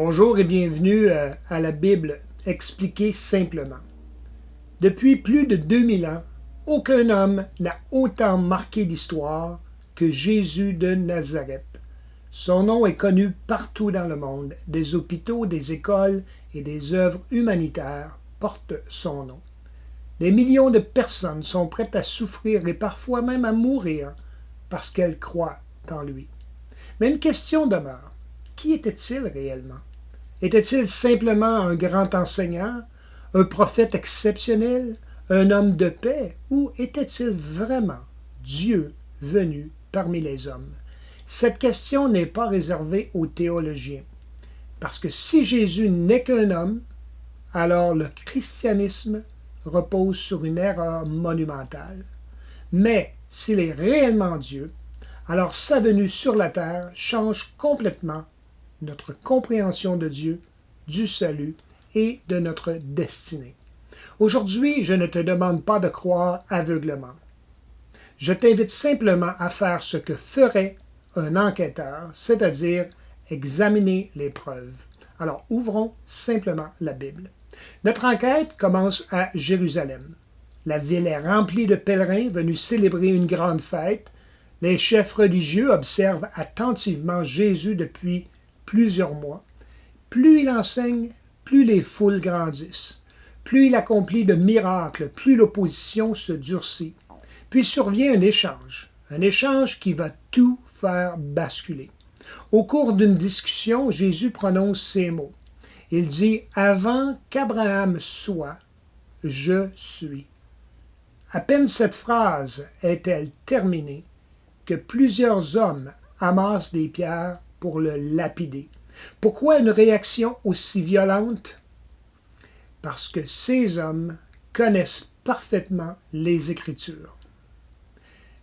Bonjour et bienvenue à la Bible expliquée simplement. Depuis plus de 2000 ans, aucun homme n'a autant marqué l'histoire que Jésus de Nazareth. Son nom est connu partout dans le monde. Des hôpitaux, des écoles et des œuvres humanitaires portent son nom. Des millions de personnes sont prêtes à souffrir et parfois même à mourir parce qu'elles croient en lui. Mais une question demeure. Qui était-il réellement? Était-il simplement un grand enseignant, un prophète exceptionnel, un homme de paix, ou était-il vraiment Dieu venu parmi les hommes? Cette question n'est pas réservée aux théologiens, parce que si Jésus n'est qu'un homme, alors le christianisme repose sur une erreur monumentale. Mais s'il est réellement Dieu, alors sa venue sur la terre change complètement notre compréhension de Dieu, du salut et de notre destinée. Aujourd'hui, je ne te demande pas de croire aveuglement. Je t'invite simplement à faire ce que ferait un enquêteur, c'est-à-dire examiner les preuves. Alors, ouvrons simplement la Bible. Notre enquête commence à Jérusalem. La ville est remplie de pèlerins venus célébrer une grande fête. Les chefs religieux observent attentivement Jésus depuis plusieurs mois. Plus il enseigne, plus les foules grandissent. Plus il accomplit de miracles, plus l'opposition se durcit. Puis survient un échange qui va tout faire basculer. Au cours d'une discussion, Jésus prononce ces mots. Il dit « Avant qu'Abraham soit, je suis ». À peine cette phrase est-elle terminée que plusieurs hommes amassent des pierres pour le lapider. Pourquoi une réaction aussi violente? Parce que ces hommes connaissent parfaitement les Écritures.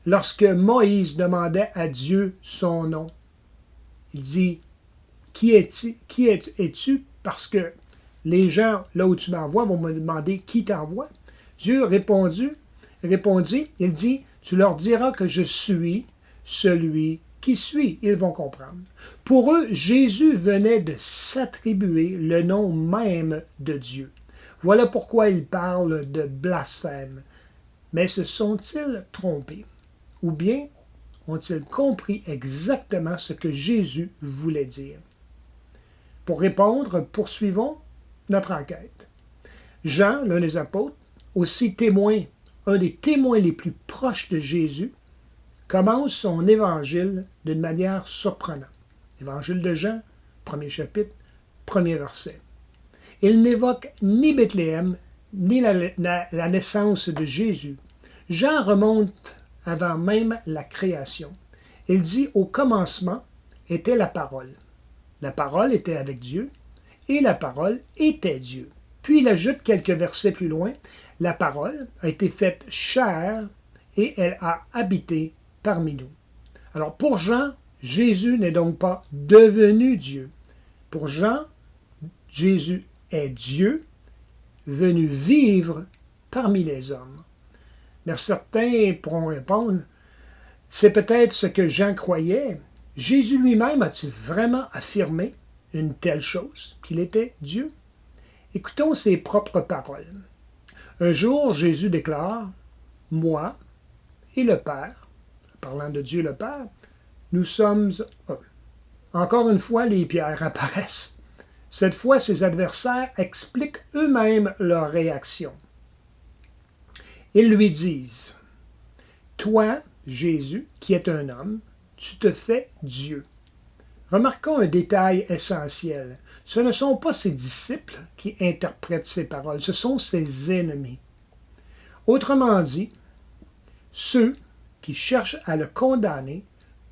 Lorsque Moïse demandait à Dieu son nom, il dit « Qui es-tu? Parce que les gens, là où tu m'envoies, vont me demander « Qui t'envoie? » Dieu répondit, il dit « Tu leur diras que je suis celui qui suit. » Ils vont comprendre. Pour eux, Jésus venait de s'attribuer le nom même de Dieu. Voilà pourquoi ils parlent de blasphème. Mais se sont-ils trompés? Ou bien ont-ils compris exactement ce que Jésus voulait dire? Pour répondre, poursuivons notre enquête. Jean, l'un des apôtres, aussi témoin, un des témoins les plus proches de Jésus, commence son évangile d'une manière surprenante. Évangile de Jean, premier chapitre, premier verset. Il n'évoque ni Bethléem, ni la naissance de Jésus. Jean remonte avant même la création. Il dit « Au commencement était la parole. La parole était avec Dieu, et la parole était Dieu. » Puis il ajoute quelques versets plus loin « La parole a été faite chair, et elle a habité parmi nous. » Alors pour Jean, Jésus n'est donc pas devenu Dieu. Pour Jean, Jésus est Dieu, venu vivre parmi les hommes. Mais certains pourront répondre, c'est peut-être ce que Jean croyait. Jésus lui-même a-t-il vraiment affirmé une telle chose, qu'il était Dieu? Écoutons ses propres paroles. Un jour, Jésus déclare, « Moi et le Père, parlant de Dieu le Père, nous sommes un. » Encore une fois, les pierres apparaissent. Cette fois, ses adversaires expliquent eux-mêmes leur réaction. Ils lui disent, « Toi, Jésus, qui es un homme, tu te fais Dieu. » Remarquons un détail essentiel. Ce ne sont pas ses disciples qui interprètent ces paroles, ce sont ses ennemis. Autrement dit, ceux qui cherchent à le condamner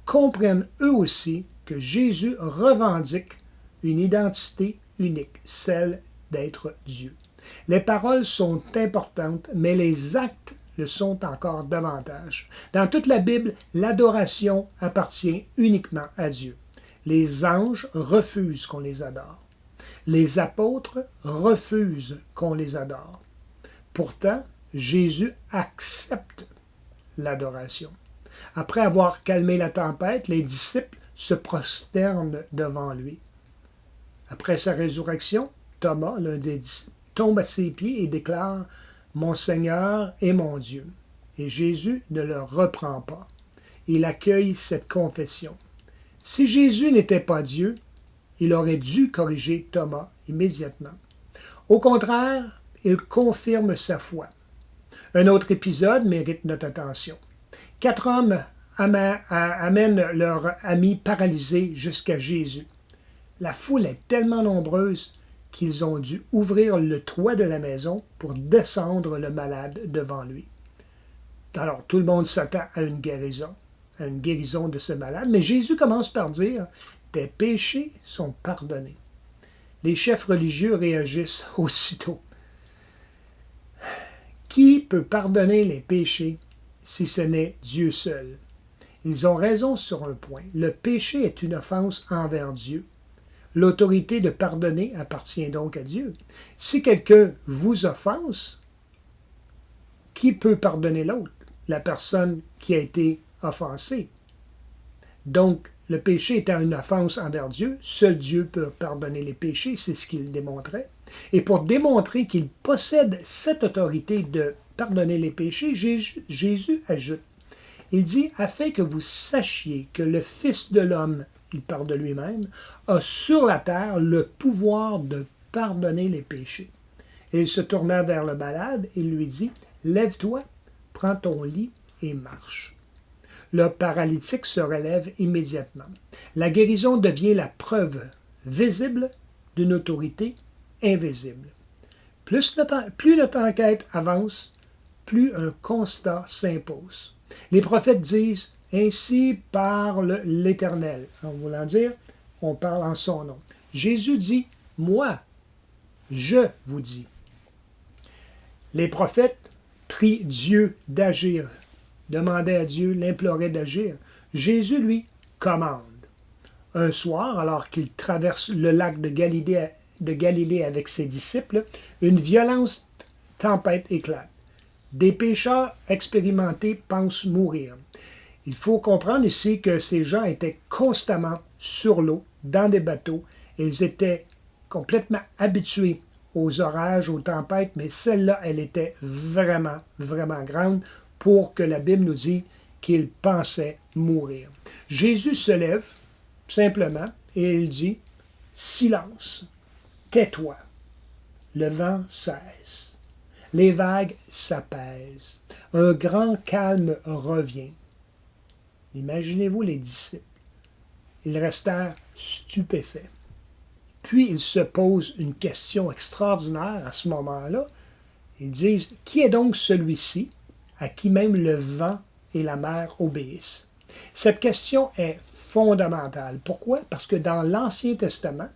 comprennent eux aussi que Jésus revendique une identité unique, celle d'être Dieu. Les paroles sont importantes, mais les actes le sont encore davantage. Dans toute la Bible, l'adoration appartient uniquement à Dieu. Les anges refusent qu'on les adore. Les apôtres refusent qu'on les adore. Pourtant, Jésus accepte l'adoration. Après avoir calmé la tempête, les disciples se prosternent devant lui. Après sa résurrection, Thomas, l'un des disciples, tombe à ses pieds et déclare « Mon Seigneur et mon Dieu ». Et Jésus ne le reprend pas. Il accueille cette confession. Si Jésus n'était pas Dieu, il aurait dû corriger Thomas immédiatement. Au contraire, il confirme sa foi. Un autre épisode mérite notre attention. 4 hommes amènent leur ami paralysé jusqu'à Jésus. La foule est tellement nombreuse qu'ils ont dû ouvrir le toit de la maison pour descendre le malade devant lui. Alors, tout le monde s'attend à une guérison de ce malade, mais Jésus commence par dire « Tes péchés sont pardonnés ». Les chefs religieux réagissent aussitôt. Qui peut pardonner les péchés si ce n'est Dieu seul? Ils ont raison sur un point. Le péché est une offense envers Dieu. L'autorité de pardonner appartient donc à Dieu. Si quelqu'un vous offense, qui peut pardonner l'autre? La personne qui a été offensée. Donc, le péché étant une offense envers Dieu, seul Dieu peut pardonner les péchés, c'est ce qu'il démontrait. Et pour démontrer qu'il possède cette autorité de pardonner les péchés, Jésus ajoute, il dit, afin que vous sachiez que le Fils de l'homme, il parle de lui-même, a sur la terre le pouvoir de pardonner les péchés. Et il se tourna vers le malade et lui dit, lève-toi, prends ton lit et marche. Le paralytique se relève immédiatement. La guérison devient la preuve visible d'une autorité invisible. Plus notre enquête avance, plus un constat s'impose. Les prophètes disent « Ainsi parle l'Éternel ». En voulant dire, on parle en son nom. Jésus dit « Moi, je vous dis ». Les prophètes prient Dieu d'agir, demandaient à Dieu, l'imploraient d'agir. Jésus, lui, commande. Un soir, alors qu'il traverse le lac de Galilée avec ses disciples, une violente tempête éclate. Des pécheurs expérimentés pensent mourir. Il faut comprendre ici que ces gens étaient constamment sur l'eau, dans des bateaux. Ils étaient complètement habitués aux orages, aux tempêtes, mais celle-là, elle était vraiment, vraiment grande pour que la Bible nous dise qu'ils pensaient mourir. Jésus se lève, simplement, et il dit « Silence, tais-toi ». Le vent cesse. Les vagues s'apaisent. Un grand calme revient. Imaginez-vous les disciples. Ils restèrent stupéfaits. Puis ils se posent une question extraordinaire à ce moment-là. Ils disent, qui est donc celui-ci à qui même le vent et la mer obéissent? Cette question est fondamentale. Pourquoi? Parce que dans l'Ancien Testament,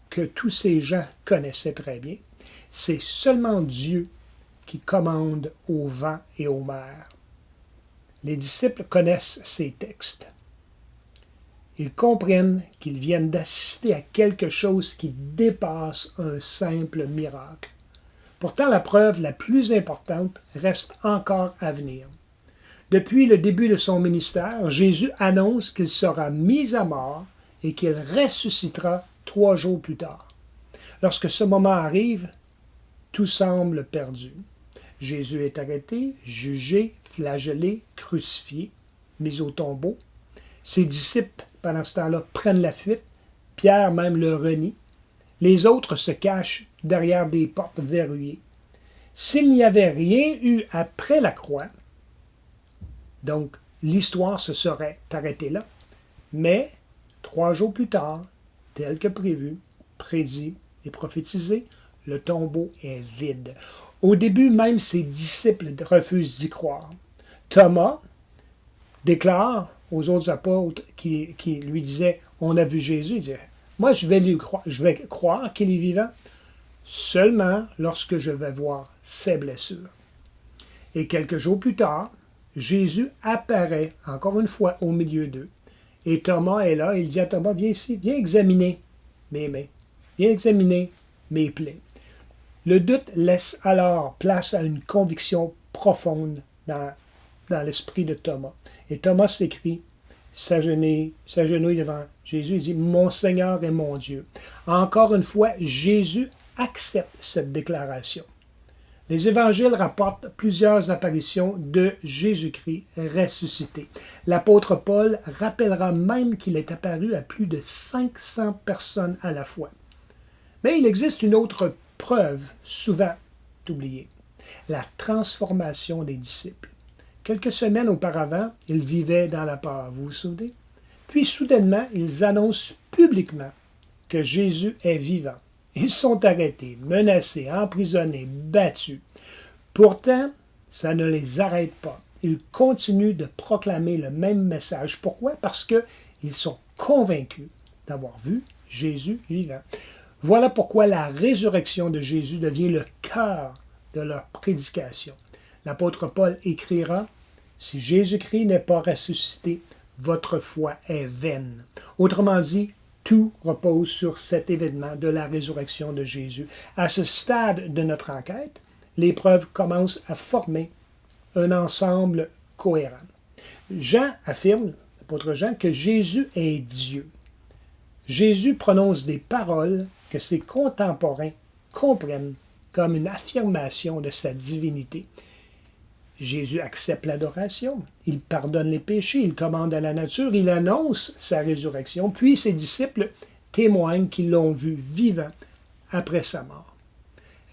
que tous ces gens connaissaient très bien, c'est seulement Dieu qui commande au vent et aux mers. Les disciples connaissent ces textes. Ils comprennent qu'ils viennent d'assister à quelque chose qui dépasse un simple miracle. Pourtant, la preuve la plus importante reste encore à venir. Depuis le début de son ministère, Jésus annonce qu'il sera mis à mort et qu'il ressuscitera 3 jours plus tard. Lorsque ce moment arrive, tout semble perdu. Jésus est arrêté, jugé, flagellé, crucifié, mis au tombeau. Ses disciples, pendant ce temps-là, prennent la fuite. Pierre même le renie. Les autres se cachent derrière des portes verrouillées. S'il n'y avait rien eu après la croix, donc l'histoire se serait arrêtée là. Mais 3 jours plus tard, tel que prévu, prédit et prophétisé, le tombeau est vide. Au début, même ses disciples refusent d'y croire. Thomas déclare aux autres apôtres qui lui disaient « On a vu Jésus », il disait « Moi, je vais croire qu'il est vivant seulement lorsque je vais voir ses blessures. » Et quelques jours plus tard, Jésus apparaît encore une fois au milieu d'eux. Et Thomas est là, il dit à Thomas, viens ici, viens examiner mes mains, viens examiner mes plaies. Le doute laisse alors place à une conviction profonde dans l'esprit de Thomas. Et Thomas s'écrie, s'agenouille devant Jésus dit « Mon Seigneur et mon Dieu ». Encore une fois, Jésus accepte cette déclaration. Les évangiles rapportent plusieurs apparitions de Jésus-Christ ressuscité. L'apôtre Paul rappellera même qu'il est apparu à plus de 500 personnes à la fois. Mais il existe une autre preuve, souvent oubliée, la transformation des disciples. Quelques semaines auparavant, ils vivaient dans la peur, vous vous souvenez? Puis soudainement, ils annoncent publiquement que Jésus est vivant. Ils sont arrêtés, menacés, emprisonnés, battus. Pourtant, ça ne les arrête pas. Ils continuent de proclamer le même message. Pourquoi? Parce qu'ils sont convaincus d'avoir vu Jésus vivant. Voilà pourquoi la résurrection de Jésus devient le cœur de leur prédication. L'apôtre Paul écrira « Si Jésus-Christ n'est pas ressuscité, votre foi est vaine. » Autrement dit, tout repose sur cet événement de la résurrection de Jésus. À ce stade de notre enquête, les preuves commencent à former un ensemble cohérent. Jean affirme, l'apôtre Jean, que Jésus est Dieu. Jésus prononce des paroles que ses contemporains comprennent comme une affirmation de sa divinité. Jésus accepte l'adoration, il pardonne les péchés, il commande à la nature, il annonce sa résurrection, puis ses disciples témoignent qu'ils l'ont vu vivant après sa mort.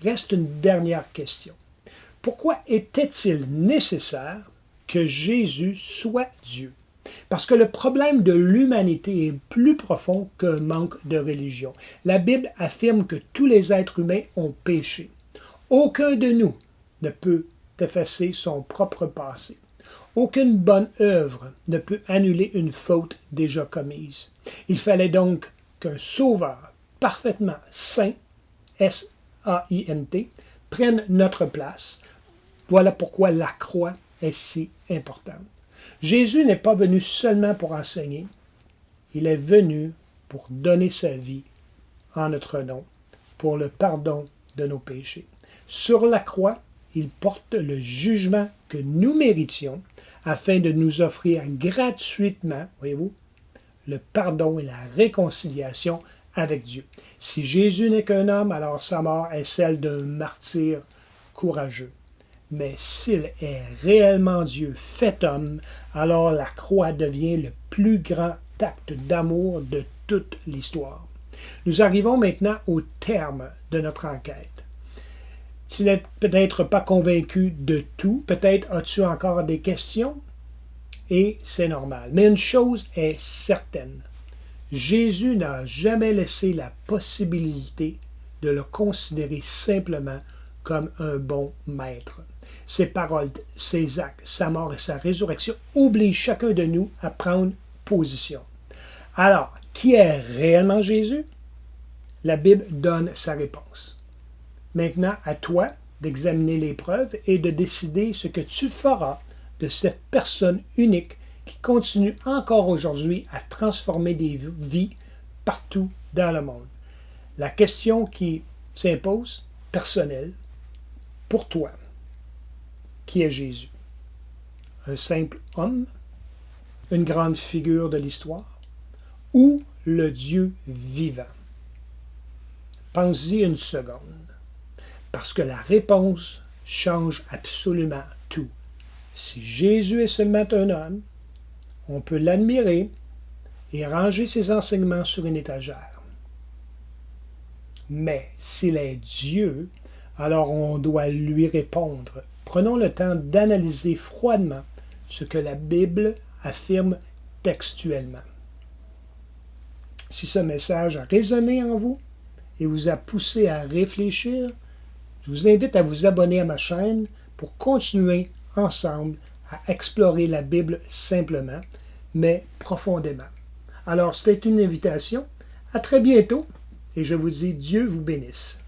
Reste une dernière question. Pourquoi était-il nécessaire que Jésus soit Dieu? Parce que le problème de l'humanité est plus profond qu'un manque de religion. La Bible affirme que tous les êtres humains ont péché. Aucun de nous ne peut effacer son propre passé. Aucune bonne œuvre ne peut annuler une faute déjà commise. Il fallait donc qu'un sauveur parfaitement saint, S-A-I-N-T, prenne notre place. Voilà pourquoi la croix est si importante. Jésus n'est pas venu seulement pour enseigner, il est venu pour donner sa vie en notre nom, pour le pardon de nos péchés. Sur la croix, il porte le jugement que nous méritions afin de nous offrir gratuitement, voyez-vous, le pardon et la réconciliation avec Dieu. Si Jésus n'est qu'un homme, alors sa mort est celle d'un martyr courageux. Mais s'il est réellement Dieu fait homme, alors la croix devient le plus grand acte d'amour de toute l'histoire. Nous arrivons maintenant au terme de notre enquête. Tu n'es peut-être pas convaincu de tout, peut-être as-tu encore des questions, et c'est normal. Mais une chose est certaine, Jésus n'a jamais laissé la possibilité de le considérer simplement comme un bon maître. Ses paroles, ses actes, sa mort et sa résurrection obligent chacun de nous à prendre position. Alors, qui est réellement Jésus? La Bible donne sa réponse. Maintenant, à toi d'examiner les preuves et de décider ce que tu feras de cette personne unique qui continue encore aujourd'hui à transformer des vies partout dans le monde. La question qui s'impose, personnelle, pour toi, qui est Jésus? Un simple homme? Une grande figure de l'histoire? Ou le Dieu vivant? Pense-y une seconde. Parce que la réponse change absolument tout. Si Jésus est seulement un homme, on peut l'admirer et ranger ses enseignements sur une étagère. Mais s'il est Dieu, alors on doit lui répondre. Prenons le temps d'analyser froidement ce que la Bible affirme textuellement. Si ce message a résonné en vous et vous a poussé à réfléchir, je vous invite à vous abonner à ma chaîne pour continuer ensemble à explorer la Bible simplement, mais profondément. Alors, c'était une invitation. À très bientôt et je vous dis Dieu vous bénisse.